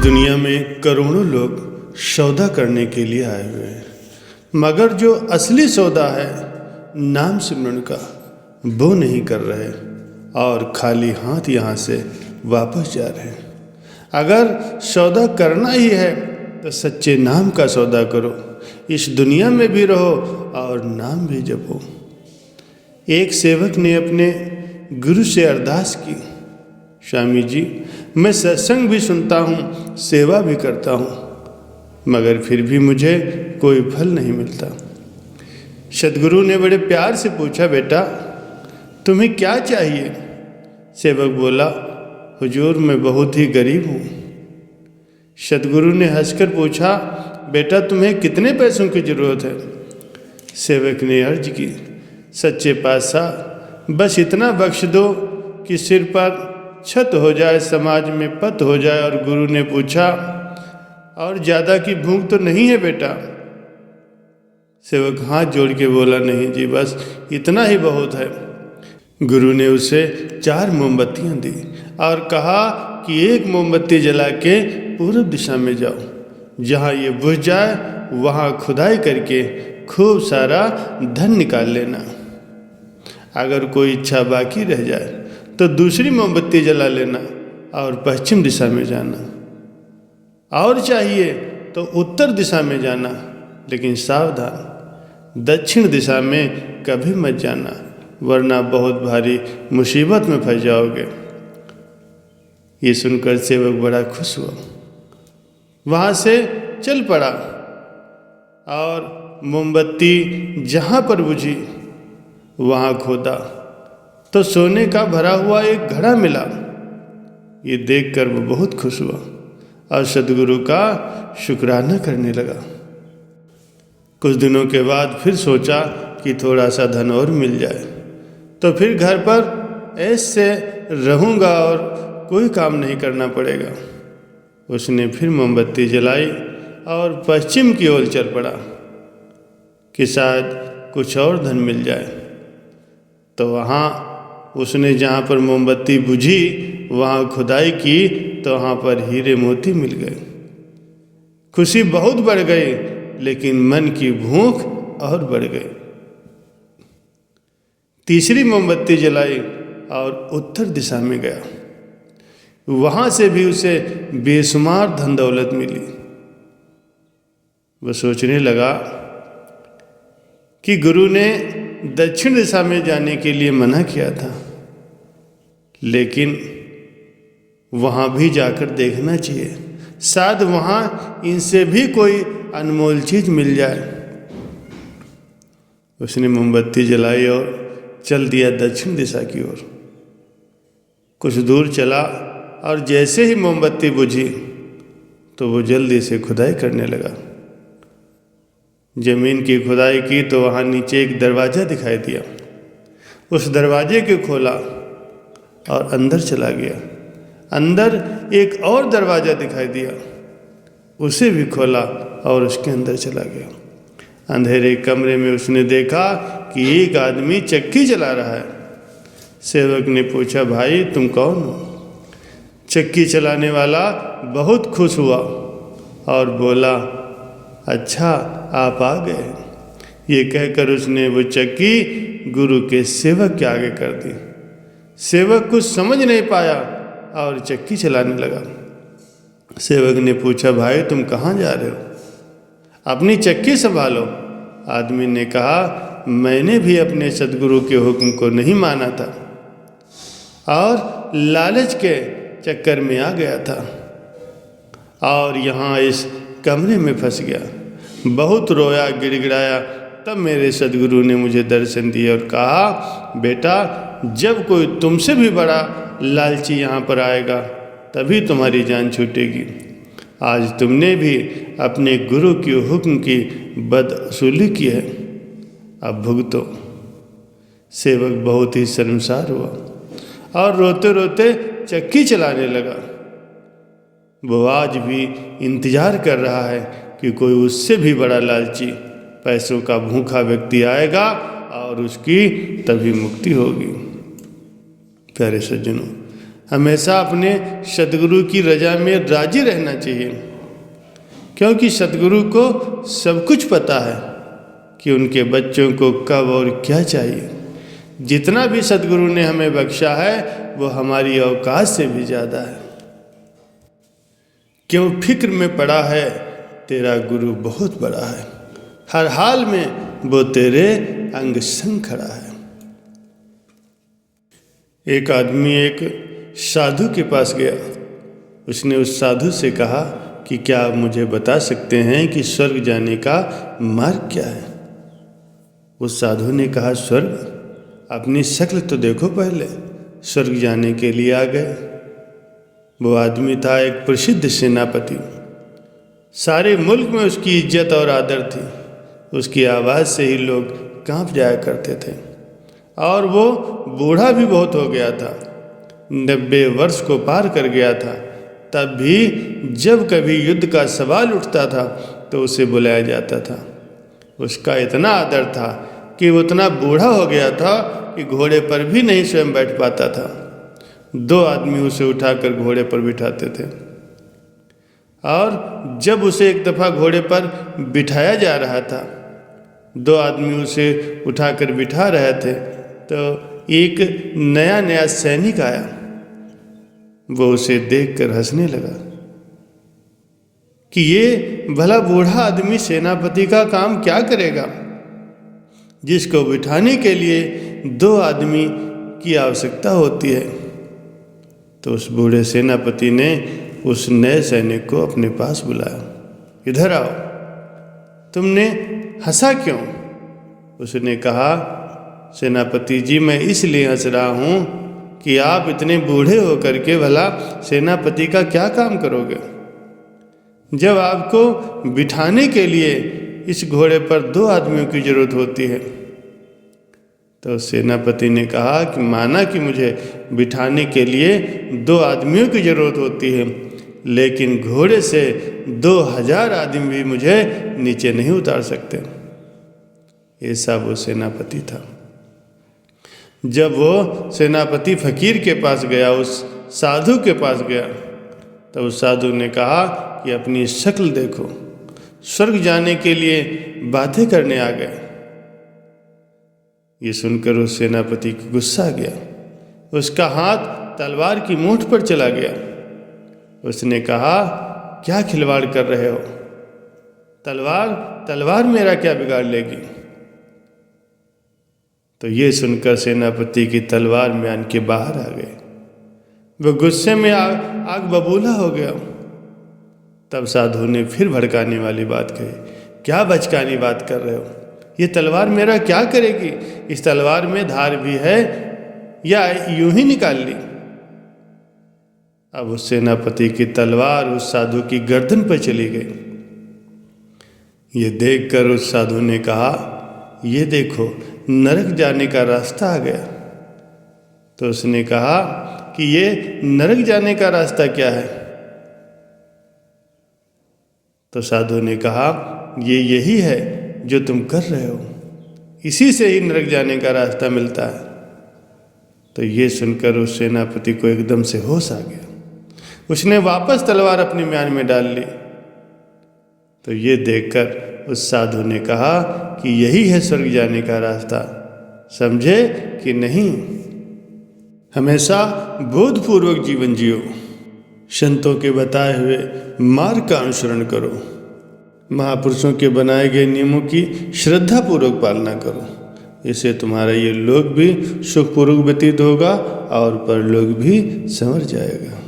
दुनिया में करोड़ों लोग सौदा करने के लिए आए हुए हैं, मगर जो असली सौदा है नाम सिमरन का वो नहीं कर रहे और खाली हाथ यहाँ से वापस जा रहे हैं। अगर सौदा करना ही है तो सच्चे नाम का सौदा करो, इस दुनिया में भी रहो और नाम भी जपो। एक सेवक ने अपने गुरु से अरदास की, स्वामी जी मैं सत्संग भी सुनता हूँ, सेवा भी करता हूँ, मगर फिर भी मुझे कोई फल नहीं मिलता। सद्गुरु ने बड़े प्यार से पूछा, बेटा तुम्हें क्या चाहिए? सेवक बोला, हुजूर मैं बहुत ही गरीब हूँ। सद्गुरु ने हंसकर पूछा, बेटा तुम्हें कितने पैसों की ज़रूरत है? सेवक ने अर्ज की, सच्चे पातशाह बस इतना बख्श दो कि सिर पर छत हो जाए, समाज में पत हो जाए। और गुरु ने पूछा, और ज़्यादा की भूख तो नहीं है बेटा? सेवक हाथ जोड़ के बोला, नहीं जी बस इतना ही बहुत है। गुरु ने उसे 4 मोमबत्तियाँ दी और कहा कि एक मोमबत्ती जला के पूर्व दिशा में जाओ, जहाँ ये बुझ जाए वहाँ खुदाई करके खूब सारा धन निकाल लेना। अगर कोई इच्छा बाकी रह जाए तो दूसरी मोमबत्ती जला लेना और पश्चिम दिशा में जाना, और चाहिए तो उत्तर दिशा में जाना, लेकिन सावधान दक्षिण दिशा में कभी मत जाना, वरना बहुत भारी मुसीबत में फंस जाओगे। ये सुनकर सेवक बड़ा खुश हुआ, वहाँ से चल पड़ा और मोमबत्ती जहाँ पर बुझी वहाँ खोदा तो सोने का भरा हुआ एक घड़ा मिला। ये देखकर वो बहुत खुश हुआ और सद्गुरु का शुक्राना करने लगा। कुछ दिनों के बाद फिर सोचा कि थोड़ा सा धन और मिल जाए तो फिर घर पर ऐसे रहूँगा और कोई काम नहीं करना पड़ेगा। उसने फिर मोमबत्ती जलाई और पश्चिम की ओर चल पड़ा कि शायद कुछ और धन मिल जाए। तो वहाँ उसने जहाँ पर मोमबत्ती बुझी वहाँ खुदाई की तो वहाँ पर हीरे मोती मिल गए। खुशी बहुत बढ़ गई, लेकिन मन की भूख और बढ़ गई। तीसरी मोमबत्ती जलाई और उत्तर दिशा में गया, वहाँ से भी उसे बेशुमार धन दौलत मिली। वह सोचने लगा कि गुरु ने दक्षिण दिशा में जाने के लिए मना किया था, लेकिन वहाँ भी जाकर देखना चाहिए, शायद वहाँ इनसे भी कोई अनमोल चीज़ मिल जाए। उसने मोमबत्ती जलाई और चल दिया दक्षिण दिशा की ओर। कुछ दूर चला और जैसे ही मोमबत्ती बुझी तो वो जल्दी से खुदाई करने लगा। जमीन की खुदाई की तो वहाँ नीचे एक दरवाज़ा दिखाई दिया। उस दरवाजे को खोला और अंदर चला गया। अंदर एक और दरवाज़ा दिखाई दिया, उसे भी खोला और उसके अंदर चला गया। अंधेरे कमरे में उसने देखा कि एक आदमी चक्की चला रहा है। सेवक ने पूछा, भाई तुम कौन हो? चक्की चलाने वाला बहुत खुश हुआ और बोला, अच्छा आप आ गए। ये कहकर उसने वो चक्की गुरु के सेवक के आगे कर दी। सेवक कुछ समझ नहीं पाया और चक्की चलाने लगा। सेवक ने पूछा, भाई तुम कहाँ जा रहे हो? अपनी चक्की संभालो। आदमी ने कहा, मैंने भी अपने सद्गुरु के हुक्म को नहीं माना था और लालच के चक्कर में आ गया था और यहाँ इस कमरे में फंस गया। बहुत रोया गिड़गिड़ाया, तब मेरे सद्गुरु ने मुझे दर्शन दिया और कहा, बेटा जब कोई तुमसे भी बड़ा लालची यहाँ पर आएगा तभी तुम्हारी जान छूटेगी। आज तुमने भी अपने गुरु के हुक्म की बदअसूली की है, अब भुगतो। सेवक बहुत ही शर्मसार हुआ और रोते रोते चक्की चलाने लगा। वो आज भी इंतजार कर रहा है कि कोई उससे भी बड़ा लालची पैसों का भूखा व्यक्ति आएगा और उसकी तभी मुक्ति होगी। प्यारे सज्जनों, हमेशा अपने सदगुरु की रजा में राजी रहना चाहिए, क्योंकि सदगुरु को सब कुछ पता है कि उनके बच्चों को कब और क्या चाहिए। जितना भी सदगुरु ने हमें बख्शा है वो हमारी औकात से भी ज़्यादा है। क्यों फिक्र में पड़ा है, तेरा गुरु बहुत बड़ा है, हर हाल में वो तेरे अंग संग खड़ा है। एक आदमी एक साधु के पास गया। उसने उस साधु से कहा कि क्या आप मुझे बता सकते हैं कि स्वर्ग जाने का मार्ग क्या है। उस साधु ने कहा, स्वर्ग? अपनी शक्ल तो देखो पहले, स्वर्ग जाने के लिए आ गए। वो आदमी था एक प्रसिद्ध सेनापति। सारे मुल्क में उसकी इज्जत और आदर थी। उसकी आवाज़ से ही लोग कांप जाया करते थे। और वो बूढ़ा भी बहुत हो गया था, 90 वर्ष को पार कर गया था। तब भी जब कभी युद्ध का सवाल उठता था तो उसे बुलाया जाता था। उसका इतना आदर था कि वो इतना बूढ़ा हो गया था कि घोड़े पर भी नहीं स्वयं बैठ पाता था। 2 आदमी उसे उठाकर घोड़े पर बिठाते थे। और जब उसे एक दफ़ा घोड़े पर बिठाया जा रहा था, 2 आदमी उसे उठाकर बिठा रहे थे, तो एक नया सैनिक आया। वो उसे देखकर हंसने लगा कि ये भला बूढ़ा आदमी सेनापति का काम क्या करेगा, जिसको बिठाने के लिए 2 आदमी की आवश्यकता होती है। तो उस बूढ़े सेनापति ने उस नए सैनिक को अपने पास बुलाया। इधर आओ, तुमने हंसा क्यों? उसने कहा, सेनापति जी, मैं इसलिए हंस रहा हूँ कि आप इतने बूढ़े होकर के भला सेनापति का क्या काम करोगे, जब आपको बिठाने के लिए इस घोड़े पर 2 आदमियों की जरूरत होती है। तो सेनापति ने कहा कि माना कि मुझे बिठाने के लिए 2 आदमियों की जरूरत होती है, लेकिन घोड़े से 2000 आदमी भी मुझे नीचे नहीं उतार सकते। ऐसा वो सेनापति था। जब वो सेनापति फकीर के पास गया, उस साधु के पास गया, तो उस साधु ने कहा कि अपनी शक्ल देखो, स्वर्ग जाने के लिए बातें करने आ गए। ये सुनकर उस सेनापति को गुस्सा आ गया। उसका हाथ तलवार की मूठ पर चला गया। उसने कहा, क्या खिलवाड़ कर रहे हो? तलवार मेरा क्या बिगाड़ लेगी? तो ये सुनकर सेनापति की तलवार म्यान के बाहर आ गए। वो गुस्से में आग बबूला हो गया। तब साधु ने फिर भड़काने वाली बात कही, क्या बचकानी बात कर रहे हो? ये तलवार मेरा क्या करेगी? इस तलवार में धार भी है या यूं ही निकाल ली? अब उस सेनापति की तलवार उस साधु की गर्दन पर चली गई। ये देखकर उस साधु ने कहा, ये देखो, नरक जाने का रास्ता आ गया। तो उसने कहा कि ये नरक जाने का रास्ता क्या है? तो साधु ने कहा, ये यही है जो तुम कर रहे हो, इसी से ही नरक जाने का रास्ता मिलता है। तो ये सुनकर उस सेनापति को एकदम से होश आ गया। उसने वापस तलवार अपनी म्यान में डाल ली। तो ये देखकर उस साधु ने कहा कि यही है स्वर्ग जाने का रास्ता, समझे कि नहीं? हमेशा बोधपूर्वक जीवन जियो, संतों के बताए हुए मार्ग का अनुसरण करो, महापुरुषों के बनाए गए नियमों की श्रद्धापूर्वक पालना करो। इससे तुम्हारा ये लोक भी सुखपूर्वक व्यतीत होगा और परलोक भी संवर जाएगा।